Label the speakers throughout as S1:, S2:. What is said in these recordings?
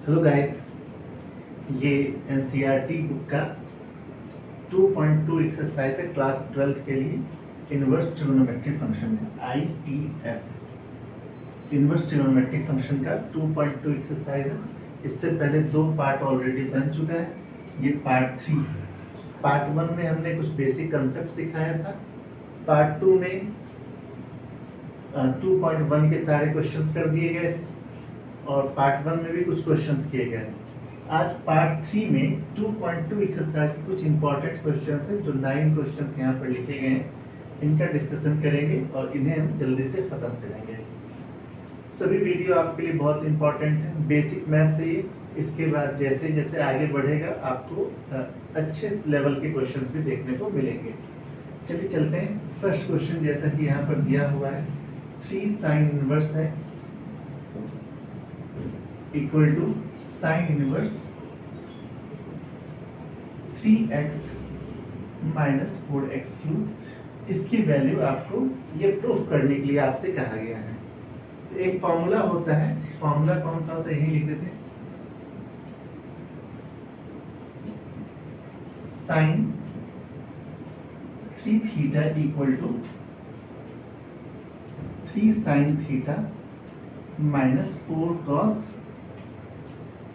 S1: Hello guys, ये NCERT book का 2.2 exercise है क्लास 12 के लिए। इनवर्स ट्रिग्नोमेट्रिक फंक्शन है आईटीएफ। इनवर्स ट्रिग्नोमेट्रिक फंक्शन का 2.2 एक्सरसाइज है। इससे पहले दो पार्ट ऑलरेडी बन चुका है, ये पार्ट 3। पार्ट 1 में हमने कुछ बेसिक कंसेप्ट सिखाया था। पार्ट 2 में 2.1 के सारे क्वेश्चंस कर दिए गए थे और पार्ट 1 में भी कुछ क्वेश्चंस किए गए। आज पार्ट 3 में 2.2 एक्सरसाइज के कुछ इंपॉर्टेंट क्वेश्चंस हैं, जो 9 क्वेश्चंस यहाँ पर लिखे गए हैं। इनका डिस्कशन करेंगे और इन्हें हम जल्दी से खत्म करेंगे। सभी वीडियो आपके लिए बहुत इंपॉर्टेंट है, बेसिक मैथ से ये। इसके बाद जैसे जैसे आगे बढ़ेगा आपको अच्छे लेवल के क्वेश्चंस भी देखने को मिलेंगे। चलिए चलते हैं। फर्स्ट क्वेश्चन जैसा कि यहाँ पर दिया हुआ है, 3 sin inverse x equal to sine inverse 3x minus 4x cube. इसकी वैल्यू आपको ये प्रूफ करने के लिए आपसे कहा गया है। तो एक फॉर्मूला होता है, फॉर्मूला कौन सा होता है यही लिख देते हैं। Sine 3 theta equal to 3 sine theta minus 4 cos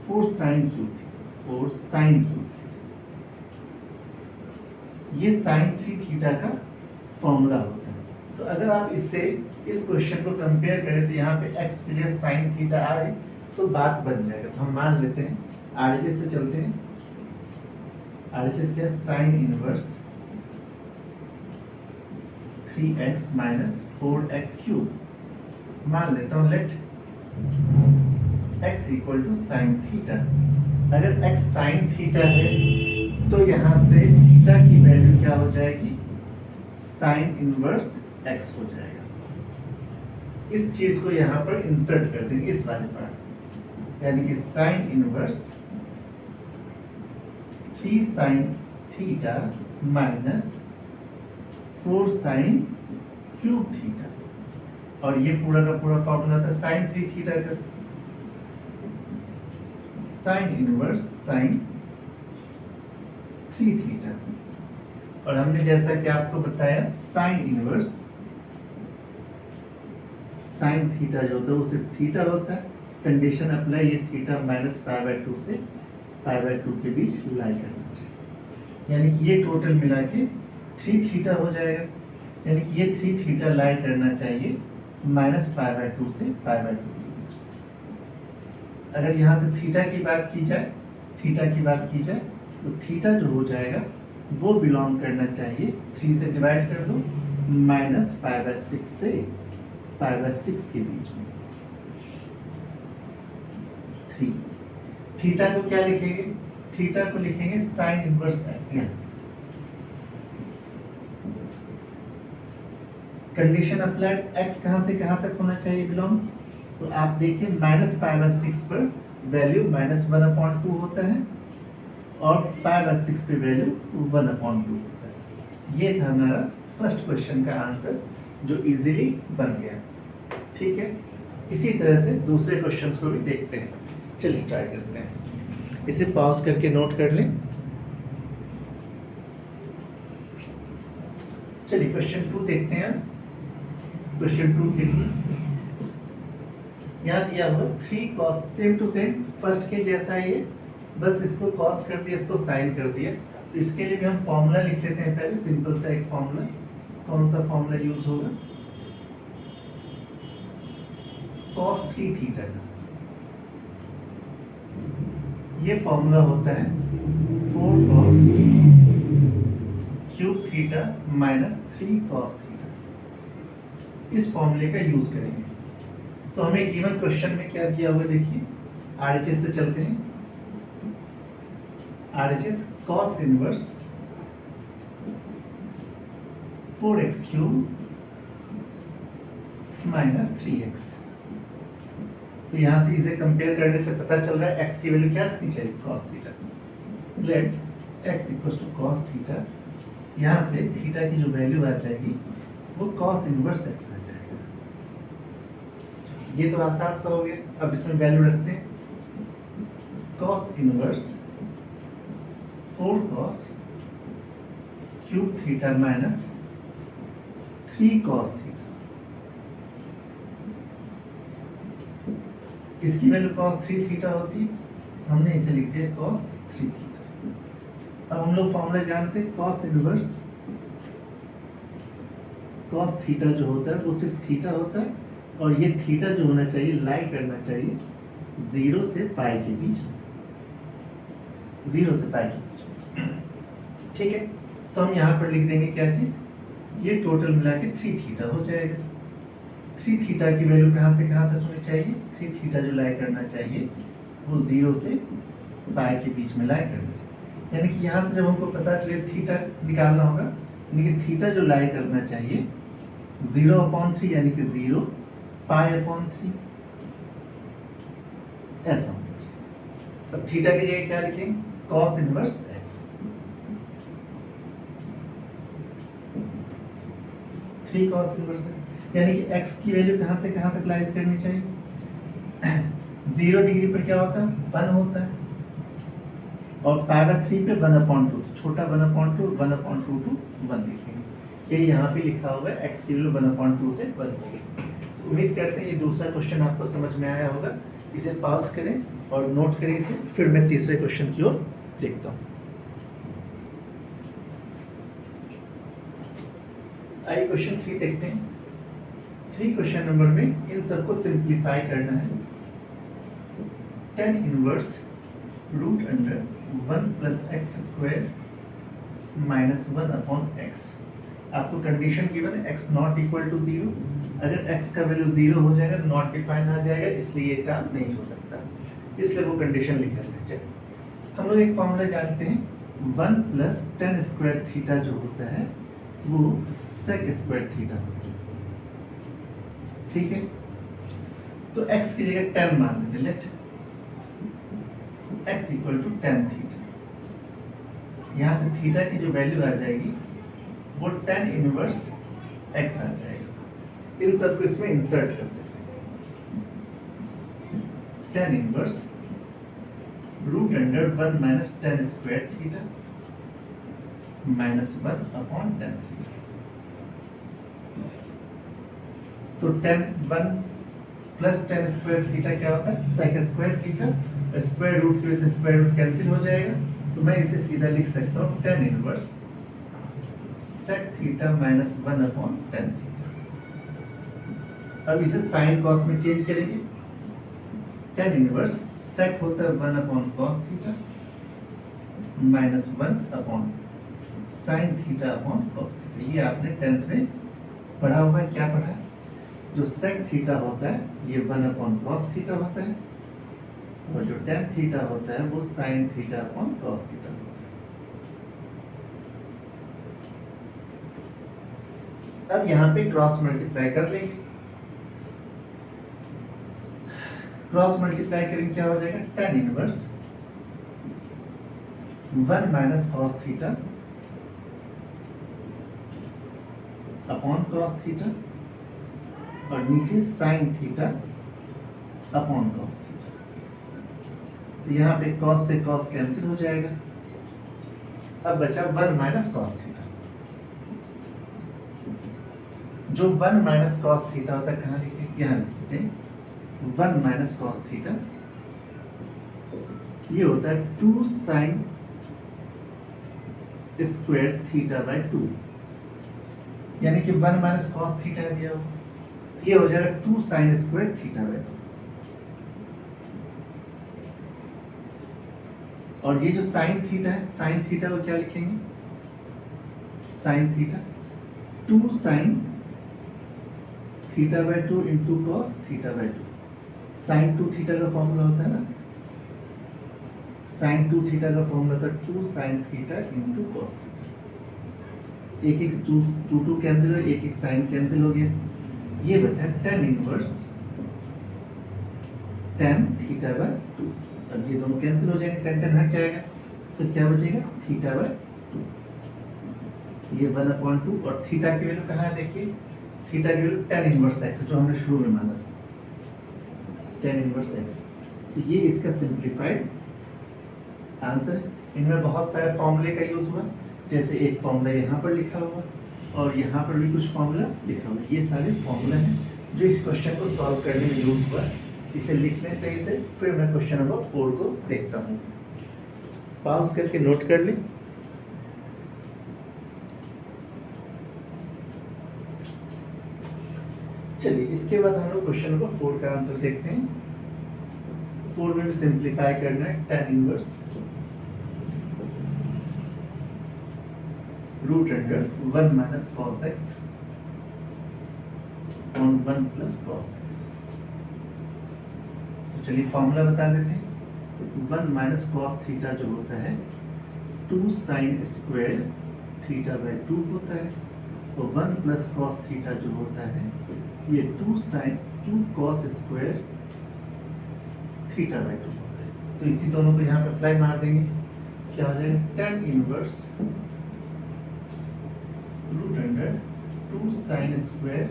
S1: 4 sine cube, 4 sine cube. ये साइन 3 थीटा का फॉर्मूला होता है। तो अगर आप इससे इस क्वेश्चन को कंपेयर करें तो यहाँ पे x के लिए साइन थीटा आए तो बात बन जाएगा। तो हम मान लेते हैं, आरएचएस से चलते हैं। आरएचएस क्या है? Sine inverse 3x minus 4x cube. मान लेता हूँ let x equal to sine theta. अगर x साइन थीटा है तो यहाँ से थीटा की वैल्यू क्या हो जाएगी? साइन इनवर्स x हो जाएगा। इस चीज को यहाँ पर इंसर्ट कर देंगे, इस वाले पार्ट, यानी कि sine inverse 3 sine theta minus 4 sine cube theta. और ये पूरा का पूरा फॉर्मूला था साइन 3 थीटा का, साइन इनवर्स साइन 3 थीटा। और हमने जैसा कि आपको बताया साइन इनवर्स साइन थीटा जो होता है वो सिर्फ थीटा होता है। कंडीशन अप्लाई, ये थीटा माइनस π/2 से π/2 के बीच लाई करना चाहिए, यानी कि ये टोटल मिला के 3 थीटा हो जाएगा। यानी कि ये 3 थीटा लाई करना चाहिए माइनस π/2 से π/2 के बीच। अगर यहाँ से थीटा की बात की जाए, तो थीटा जो हो जाएगा वो बिलोंग करना चाहिए, 3 से डिवाइड कर दो, माइनस π/6 से π/6 के बीच में 3। थीटा को क्या लिखेंगे? थीटा को लिखेंगे sine inverse x। Condition applied, x कहां से कहां तक होना चाहिए बिलोंग? तो आप देखिए माइनस π/6 पर वैल्यू -1/2 होता है और π/6 पे वैल्यू 1/2 होता है। ये था हमारा फर्स्ट क्वेश्चन का आंसर, जो इजीली बन गया। ठीक है, इसी तरह से दूसरे क्वेश्चंस को भी देखते हैं। चलिए ट्राई करते हैं। इसे पॉज करके नोट कर लें। चलिए क्वेश्चन 2 देखते हैं। क्वेश्चन 2 के लिए यहाँ दिया हुआ 3 cos, same to same first के जैसा ही है, बस इसको cos कर दिया, इसको sin कर दिया। तो इसके लिए भी हम फॉर्मूला लिख लेते हैं पहले, सिंपल सा एक फॉर्मूला। कौन सा फॉर्मूला यूज होगा? cos 3 थीटा का ये फॉर्मूला होता है 4 cos cube theta minus 3 cos theta. इस फॉर्मूले का यूज करेंगे। तो हमें गिवन क्वेश्चन में क्या दिया हुआ है देखिए। आरएचएस से चलते हैं। RHS cos inverse 4x cube minus 3x। तो यहां से इसे कंपेयर करने से पता चल रहा है x की वैल्यू क्या रखनी चाहिए? cos theta. Let x equals to cos theta. यहां से थीटा की जो वैल्यू आ जाएगी वो cos इनवर्स x आ जाएगा। ये तो आसान सा हो गया। अब इसमें वैल्यू रखते हैं। Cos inverse 4 cos cube theta minus 3 cos theta. इसकी वैल्यू cos 3 थीटा होती है, हमने इसे लिख दिया cos 3 थीटा। अब हम लोग फॉर्मूला जानते हैं, cos इनवर्स cos थीटा जो होता है वो सिर्फ थीटा होता है, और ये थीटा जो होना चाहिए लाई करना चाहिए 0 से पाई के बीच में, 0 से पाई के बीच में। ठीक है, तो हम यहाँ पर लिख देंगे क्या चीज, ये टोटल मिला के 3 थीटा हो जाएगा। 3 थीटा की वैल्यू कहाँ से कहाँ तक होनी चाहिए, 3 थीटा जो लाई करना चाहिए वो 0 से पाई के बीच में लाई करना चाहिए। यानी कि यहाँ से जब हमको पता चले थीटा निकालना होगा, यानी कि थीटा जो लाई करना चाहिए 0/3 यानी कि 0 पाई/3 ऐसा होना चाहिए। अब थीटा की जगह क्या लिखेंगे, cos inverse x। 3 cos inverse x, यानी कि x की वैल्यू कहाँ से कहाँ तक लाइज करनी चाहिए 0 डिग्री पर क्या होता है 1 होता है, और पाई/3 पे 1/2, छोटा 1/2 1/2 to 1 लिखेंगे। ये यहाँ पे लिखा हुआ है x की वैल्यू 1/2 से 1 होगी। उम्मीद करते हैं ये दूसरा क्वेश्चन आपको समझ में आया होगा। इसे पॉज करें और नोट करें इसे, फिर मैं तीसरे क्वेश्चन की ओर देखता हूँ। आइए क्वेश्चन 3 देखते हैं। 3 क्वेश्चन नंबर में इन सबको सिंप्लीफाई करना है। tan inverse root under 1 plus x square minus 1/x। आपको कंडीशन गिवन है x नॉट इक्वल टू 0। अगर x का वैल्यू 0 हो जाएगा तो नॉट डिफाइन आ जाएगा, इसलिए ये काम नहीं हो सकता, इसलिए वो कंडीशन लिख लेते हैं। चलिए हम लोग एक फॉर्मूला जानते हैं, 1 प्लस tan स्क्वायर थीटा जो होता है वो sec स्क्वायर थीटा होता है। ठीक है, तो x की जगह tan मान लेते, let x equal to tan theta. यहाँ से थीटा की जो वैल्यू आ जाएगी वो tan इनवर्स x आ जाएगा। इन सबको इसमें इंसर्ट कर देते हैं। tan inverse root under 1 minus tan square theta minus 1/tan theta. तो tan 1 plus tan square theta क्या होता है sec square theta. Square root की वजह से स्क्वायर रूट कैंसिल हो जाएगा, तो मैं इसे सीधा लिख सकता हूँ tan inverse sec theta minus 1/tan theta. अब इसे साइन कॉस में चेंज करेंगे। tan इनवर्स sec होता है 1/cos theta minus 1/sin theta upon cos theta. ये आपने 10th में पढ़ा हुआ है। क्या पढ़ा है, जो sec थीटा होता है ये 1/cos थीटा होता है, और जो tan थीटा होता है वो sin theta upon cos theta होता है। अब यहाँ पे क्रॉस मल्टीप्लाई कर लेंगे। क्रॉस मल्टीप्लाई करेंगे क्या हो जाएगा, tan inverse 1 minus cos theta upon cos theta, और नीचे sin theta upon cos theta. तो यहाँ पे cos से cos कैंसिल हो जाएगा। अब बचा 1 माइनस cos थीटा। जो 1 माइनस cos थीटा होता है कहाँ लिखे, यहाँ लिखते हैं 1 माइनस cos थीटा, ये होता है 2 sin स्क्वायर थीटा बाय 2, यानी कि 1 माइनस cos थीटा दिया हो, ये हो जाएगा 2 sin स्क्वायर थीटा बाय 2। और ये जो sin थीटा है, sin थीटा को क्या लिखेंगे, sin theta 2 sin theta by 2 into cos theta by 2। sin 2 theta का फॉर्मूला होता है ना, sin 2 थीटा का फॉर्मूला था 2 sin theta into cos theta. एक 2 कैंसिल हो, एक sin कैंसिल हो गया, ये बचा tan inverse tan theta by 2। अब ये दोनों कैंसिल हो जाएंगे, tan हट जाएगा, तो क्या बचेगा थीटा बाय 2। ये 1/2, और थीटा की वैल्यू कहाँ है देखिए, थीटा की वैल्यू tan इनवर्स x जो हमने शुरू में माना था, tan इनवर्स x। तो ये इसका सिंप्लीफाइड आंसर। इनमें बहुत सारे फॉर्मूले का यूज हुआ, जैसे एक फॉर्मूला यहाँ पर लिखा हुआ और यहाँ पर भी कुछ फॉर्मूला लिखा हुआ। ये सारे फॉर्मूला हैं जो इस क्वेश्चन को सॉल्व करने में यूज हुआ। इसे लिखने सही से फिर मैं क्वेश्चन नंबर 4 को देखता हूँ। पॉज करके नोट कर लें। चलिए इसके बाद हम लोग क्वेश्चन नंबर 4 का आंसर देखते हैं। 4 में भी सिंप्लीफाई करना है। tan inverse root under 1 minus cos x और 1 प्लस कॉस एक्स। तो चलिए फॉर्मूला बता देते हैं। 1 माइनस कॉस थीटा जो होता है 2 साइन स्क्वायर थीटा बाई 2 होता है, और 1 प्लस कॉस थीटा जो होता है ये 2 sine 2 cos square theta by 2 होता है। तो इसी दोनों को यहाँ पे अप्लाई मार देंगे। क्या हो जाएगा? tan inverse root under 2 sine square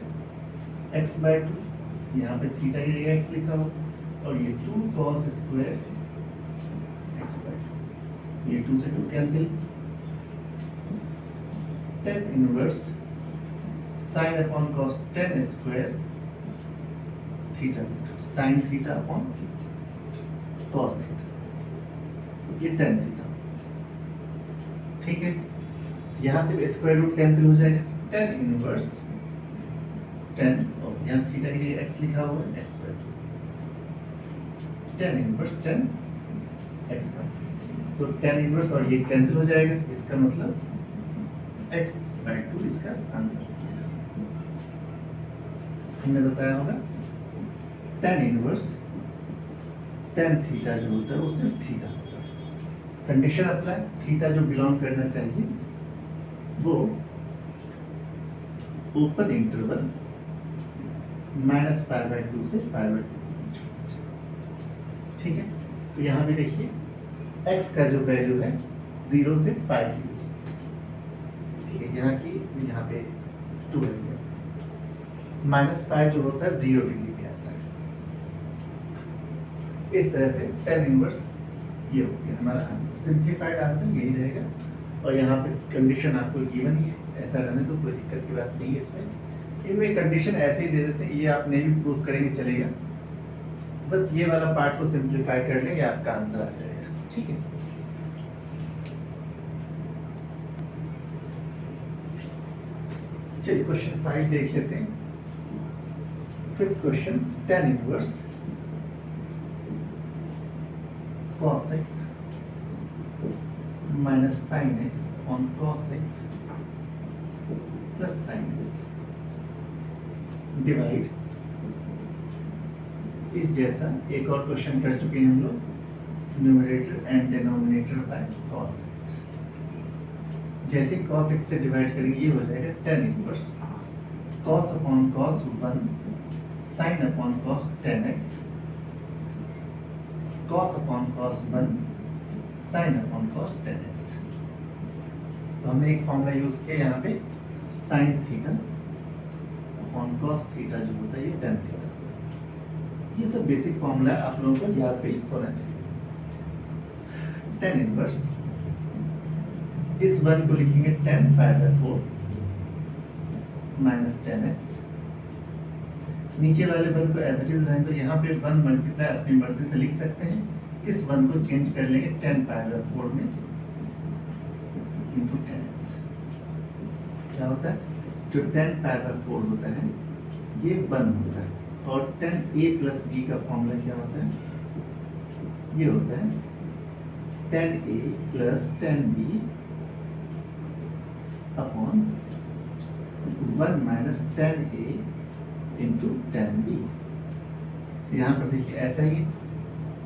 S1: x by 2, यहाँ पे थीटा की जगह एक्स लिखा हो, और ये 2 कॉस स्क्वायर एक्स बाई 2, ये 2 से 2 cancel. tan inverse sine upon cos tan square theta, sine theta upon cos theta, ये tan थीटा। ठीक है, यहाँ से स्क्वायर रूट कैंसिल हो जाएगा। tan इनवर्स 10 और यहाँ थीटा के लिए x लिखा हुआ है x by 2, tan inverse 10 x by 2। तो tan इनवर्स और ये कैंसिल हो जाएगा, इसका मतलब x बाई 2 इसका आंसर। हमने बताया होगा tan इनवर्स tan थीटा जो होता है वो सिर्फ थीटा होता है। कंडीशन अप्लाई, थीटा जो बिलोंग करना चाहिए वो open interval minus pi by 2 से पाई बाई 2। ठीक है, तो यहाँ पे देखिए x का जो वैल्यू है 0 से पाई की। ठीक है, यहाँ की यहाँ पे 2 है, माइनस पाई जो होता है 0 डिग्री पे आता है। इस तरह से tan इनवर्स ये हो गया हमारा आंसर। सिंप्लीफाइड आंसर यही रहेगा, और यहाँ पे कंडीशन आपको गिवन ही है, ऐसा रहने तो कोई दिक्कत की बात नहीं है। इसमें इनमें कंडीशन ऐसे ही दे देते हैं, ये आप नहीं भी प्रूफ करेंगे चलेगा। बस ये वाला पार्ट को सिंप्लीफाई कर लेंगे, आपका आंसर आ जाएगा। ठीक है, चलिए क्वेश्चन 5 देख लेते हैं। 5th question, tan inverse cos x minus sin x on cos x plus sin x divide. इस जैसा एक और क्वेश्चन कर चुके हैं हम लोग, numerator and denominator by cos x। जैसे cos x से डिवाइड करेंगे ये हो जाएगा tan inverse cos upon cos 1 sin upon cos tan x cos upon cos 1 sin upon cos tan x। तो हमने एक फॉर्मूला यूज किया यहाँ पे, sin theta upon cos theta जो होता है ये tan थीटा। ये सब बेसिक फॉर्मूला आप लोगों को याद पे होना चाहिए। tan इनवर्स इस 1 को लिखेंगे tan pi by 4 minus tan x। नीचे वाले 1 को एज इट इज रहने तो यहाँ पे 1 मल्टीप्लाई अपनी मर्जी से लिख सकते हैं। इस 1 को चेंज कर लेंगे tan पाई बाई 4 में इंटू tan x। क्या होता है? जो tan पाई बाई 4 होता है ये 1 होता है, और tan a प्लस b का फॉर्मूला क्या होता है? ये होता है tan a plus tan b upon 1 minus tan a into tan b। यहाँ पर देखिए ऐसा ही है,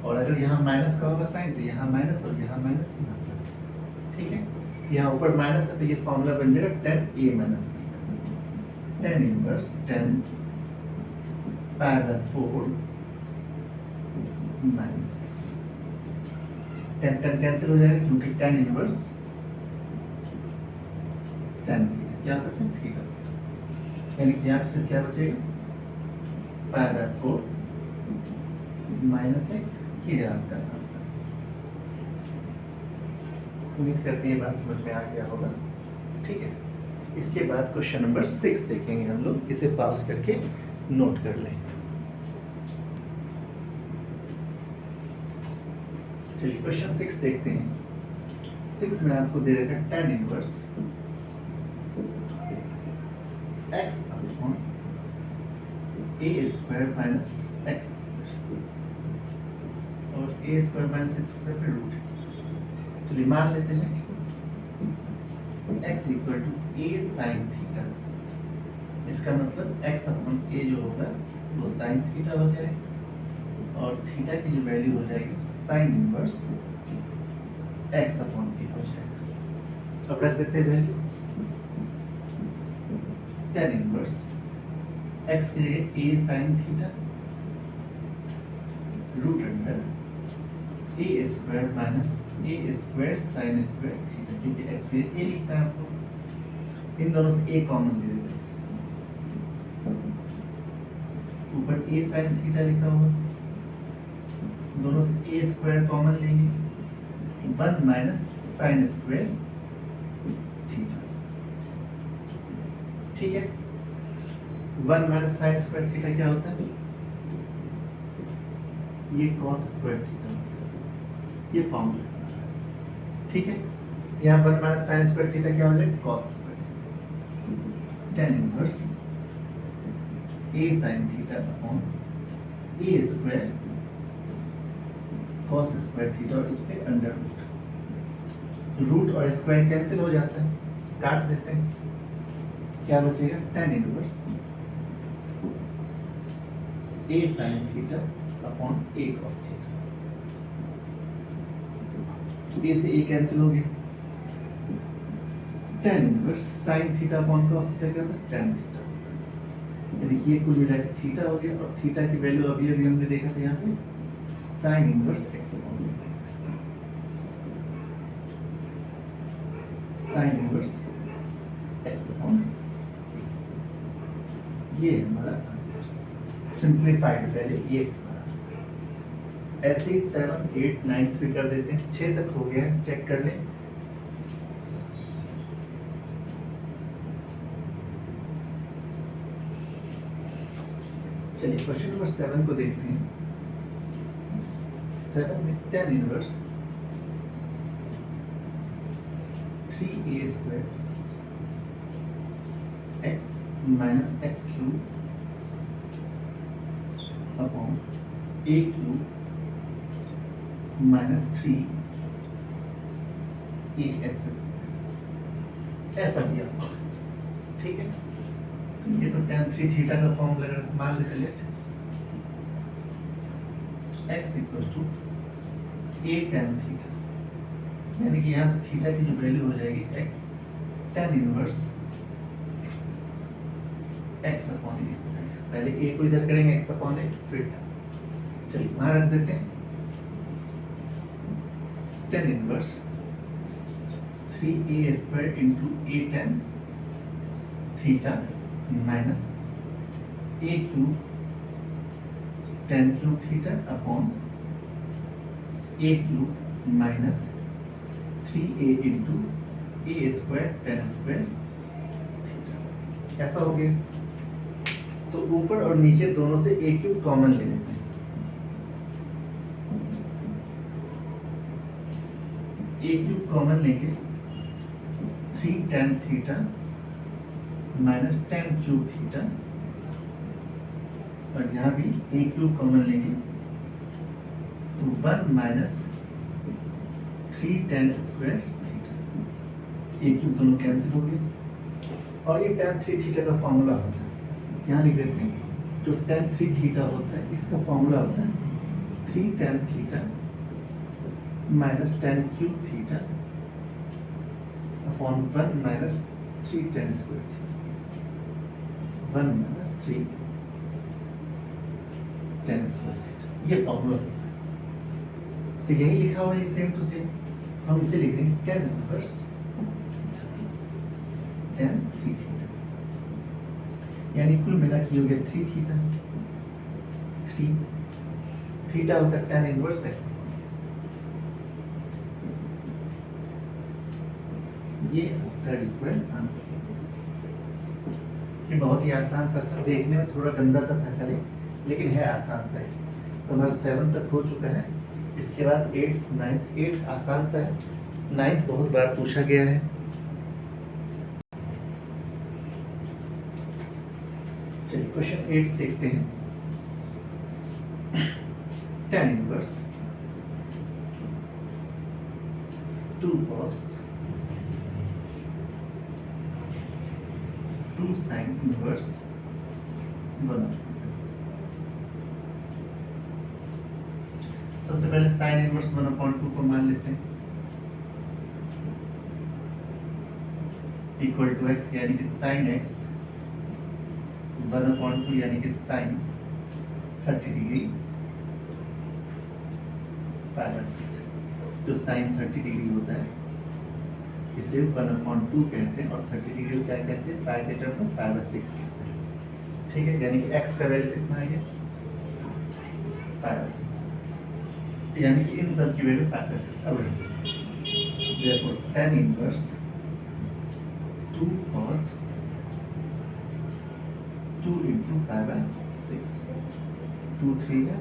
S1: और अगर यहाँ माइनस का होगा साइन तो यहाँ माइनस और यहाँ माइनस यहाँ प्लस। ठीक है, यहाँ ऊपर माइनस है तो ये फॉर्मूला बन जाएगा tan a minus b। tan inverse tan pi by 4 minus x। tan cancel हो जाएगा क्योंकि tan इनवर्स tan थीटा क्या होता है? सिर्फ थीटा, यानी कि यहाँ से क्या बचेगा? Pi by 4 minus x। ये है आपका आंसर। उम्मीद करते हैं ये बात समझ में आ गया होगा। ठीक है, इसके बाद क्वेश्चन नंबर 6 देखेंगे हम लोग, इसे पॉज करके नोट कर लें। चलिए क्वेश्चन 6 देखते हैं। 6 में आपको दे रखा है tan inverse x upon a square minus x square और a square minus x square पे रूट है। चलिए मान लेते हैं x equal to a sine theta. इसका मतलब x अपॉन a जो होगा वो साइन थीटा हो जाएगा और थीटा की जो वैल्यू हो जाएगी sine inverse x upon a हो जाएगा। अब रख देते हैं वैल्यू tan इनवर्स x के लिए a sine theta root under a square minus a square sine square theta, क्योंकि x के लिए a लिखना है आपको। इन दोनों से a कॉमन ले लेते हैं, ऊपर a साइन थीटा लिखा हुआ, दोनों से a स्क्वायर कॉमन लेंगे, 1 माइनस साइन स्क्वायर थीटा। ठीक है, 1 माइनस साइन स्क्वायर थीटा क्या होता है? ये कॉस स्क्वायर थीटा, ये फॉर्मूला। ठीक है, यहाँ 1 माइनस साइन स्क्वायर थीटा क्या हो जाएगा? Cos square. tan inverse a sine theta upon a square cos square theta और इस पे अंडर रूट और स्क्वायर कैंसिल हो जाता है, काट देते हैं, क्या बचेगा? tan inverse a sine theta upon a cos theta. a से a कैंसिल हो गया, tan inverse sine theta upon cos theta क्या होता है? tan theta. यानी ये कुल मिला के थीटा हो गया और थीटा की वैल्यू अभी अभी हमने देखा था यहाँ पे sine inverse x upon sine inverse x upon ये हमारा आंसर सिंप्लीफाइड पहले ये हमारा आंसर। ऐसे ही 7, 8, 9 3 कर देते हैं, 6 तक हो गया है, चेक कर लें। चलिए क्वेश्चन नंबर 7 को देखते हैं। 7 में tan inverse 3a square x minus x cube upon a cube minus 3 ax square ऐसा दिया हुआ। ठीक है, ये तो tan 3 थीटा का फॉर्म लगा, मान लेते let x equal to a tan theta, यानी कि यहाँ से थीटा की जो वैल्यू हो जाएगी tan inverse x upon a। पहले a को इधर करेंगे x अपॉन a, फिर चलिए वहां रख देते हैं tan inverse 3a square into a tan theta minus a cube tan cube theta upon a cube minus 3a into a square tan square theta. ऐसा हो गया, तो ऊपर और नीचे दोनों से a क्यूब कॉमन ले लेते हैं। a क्यूब कॉमन लेंगे 3 tan theta minus tan cube theta, और यहाँ भी a क्यूब कॉमन लेंगे तो 1 minus 3 tan square theta. a cube दोनों कैंसिल हो गए और ये tan 3 थीटा का फॉर्मूला होता है, यहाँ लिख देते हैं। जो tan 3 थीटा होता है इसका फॉर्मूला होता है 3 tan theta minus tan cube theta upon 1 minus 3 tan square theta, 1 minus 3 tan square theta, ये फॉर्मूला होता है। तो यही लिखा हुआ है सेम टू सेम, हम इसे लिख देंगे tan इनवर्स tan 3 थीटा, यानी कुल मिला के हो गया 3 थीटा। 3 थीटा होता है tan इनवर्स x ये आपका रिक्वायर्ड आंसर। ये बहुत ही आसान सा था, देखने में थोड़ा गंदा सा था खाली, लेकिन है आसान सा ही। तो हमारा 7 तक हो चुका है। इसके बाद 8, 9, 8 आसान सा है, 9 बहुत बार पूछा गया है। चलिए क्वेश्चन 8 देखते हैं। tan inverse 2 cos 2 sin inverse 1। सबसे पहले sin इनवर्स 1/2 को मान लेते हैं इक्वल टू x, यानी कि sin x 1/2 यानी कि sin 30 डिग्री π/6। जो sin 30 डिग्री होता है इसे 1/2 कहते हैं, और 30 डिग्री को क्या कहते हैं, पाई के टर्म में π/6 कहते हैं। ठीक है, यानी कि x का वैल्यू कितना आ गया, π/6, यानी कि इन सब की वैल्यू π/6 अब therefore tan inverse 2 cos 2 into π/6, 2 3 जा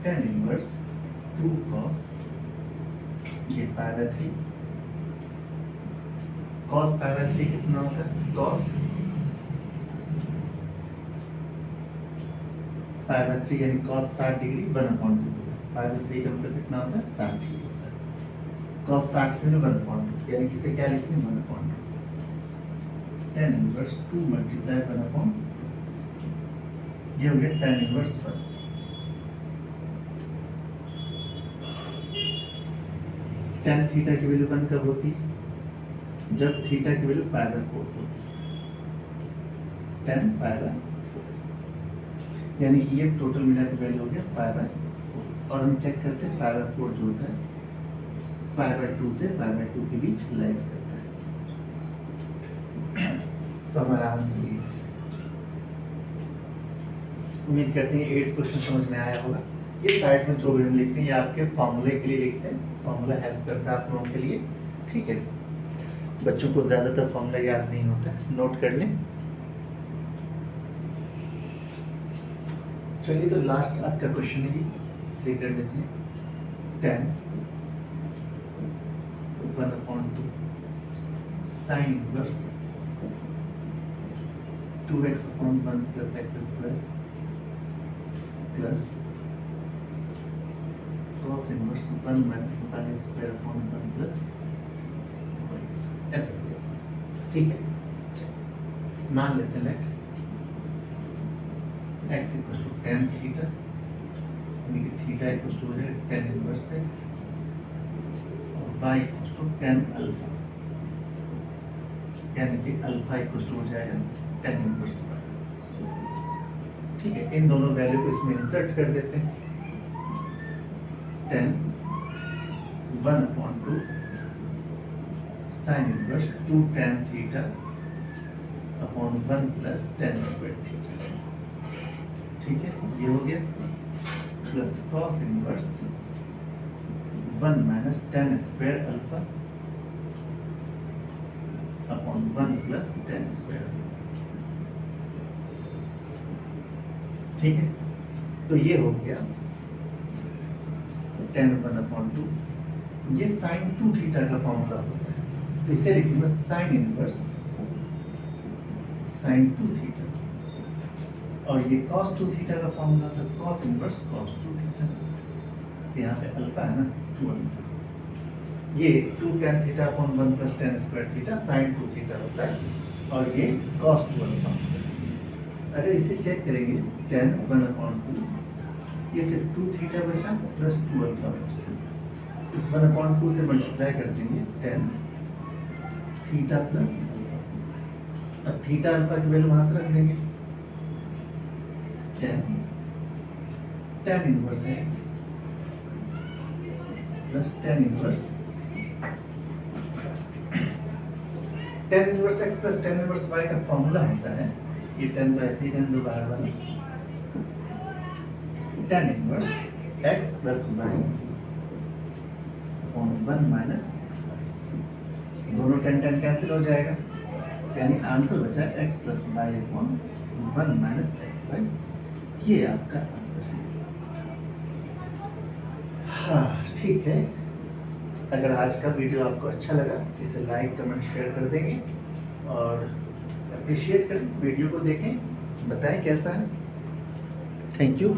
S1: tan इनवर्स 2 cos ये π/3, cos π/3 कितना होता है, cos π/3 यानी cos 60 डिग्री 1/2, π/3 का मतलब कितना होता है, 60 डिग्री होता है। cos 60 में 1/2, यानी कि इसे क्या लिखते हैं, 1/2। tan इनवर्स 2 मल्टीप्लाई 1/2, ये हो गया tan इनवर्स 1। tan थीटा की वैल्यू 1 कब होती है, जब थीटा की वैल्यू π/4 होती है, tan π/4, यानी कि ये टोटल मिला के वैल्यू हो गया π/4। और हम चेक करते हैं π/4 जो होता है π/2 से π/2 के बीच लाइज करता है। तो हमारा आंसर ये है। उम्मीद करते हैं 8 क्वेश्चन समझ में आया होगा। ये साइड में जो भी हम लिखते हैं ये आपके फॉर्मूले के लिए लिखते हैं, फॉर्मूला हेल्प करता है आप लोगों के लिए। ठीक है, बच्चों को ज्यादातर फॉर्मूला याद नहीं होता, नोट कर लें। चलिए तो लास्ट आज का क्वेश्चन है, इसे कर देते हैं। tan 1/2 sin inverse 2x/1 plus x square plus cos inverse 1 minus pi square upon 1 plus y square, ऐसा। ठीक है, मान लेते हैं let x equal to tan theta, यानी कि थीटा इक्वल टू हो जाएगा tan इनवर्स x, और y equal to tan alpha, यानी कि अल्फा इक्वल टू हो जाएगा tan इनवर्स y। ठीक है, इन दोनों वैल्यू को इसमें इंसर्ट कर देते हैं। tan 1/2 sin inverse 2 tan theta upon 1 plus tan square theta. ठीक है, ये हो गया, plus cos inverse 1 minus tan square alpha upon 1 plus tan square. ठीक है, तो ये हो गया tan 1/2। ये sin 2 थीटा का फॉर्मूला होता है, तो इसे लिखूंगा sin इनवर्स sin 2 थीटा, और ये cos 2 थीटा का फॉर्मूला था cos इनवर्स cos 2 थीटा। यहाँ पे अल्फा है ना, 2 अल्फा, ये 2 tan theta upon 1 plus tan square theta sin 2 theta होता है, और ये cos 2 अल्फा होता है। अगर इसे चेक करेंगे tan 1/2, ये सिर्फ 2 थीटा बचा प्लस 2 अल्फा बचा, इस 1/2 से मल्टीप्लाई कर देंगे tan थीटा प्लस अल्फा, अब थीटा अल्फा की वैल्यू वहां से रख देंगे, tan inverse x plus tan inverse plus tan inverse y का फॉर्मूला होता है, ये tan तो ऐसे ही रहने दो बाहर वाला, tan inverse x plus y upon 1 minus x y, दोनों 10 कैंसिल हो जाएगा, यानी आंसर बचा x plus y upon 1 minus x y, ये आपका आंसर है। हाँ ठीक है, अगर आज का वीडियो आपको अच्छा लगा इसे लाइक कमेंट शेयर कर देंगे और अप्रिशिएट करें, वीडियो को देखें, बताएं कैसा है। Thank you.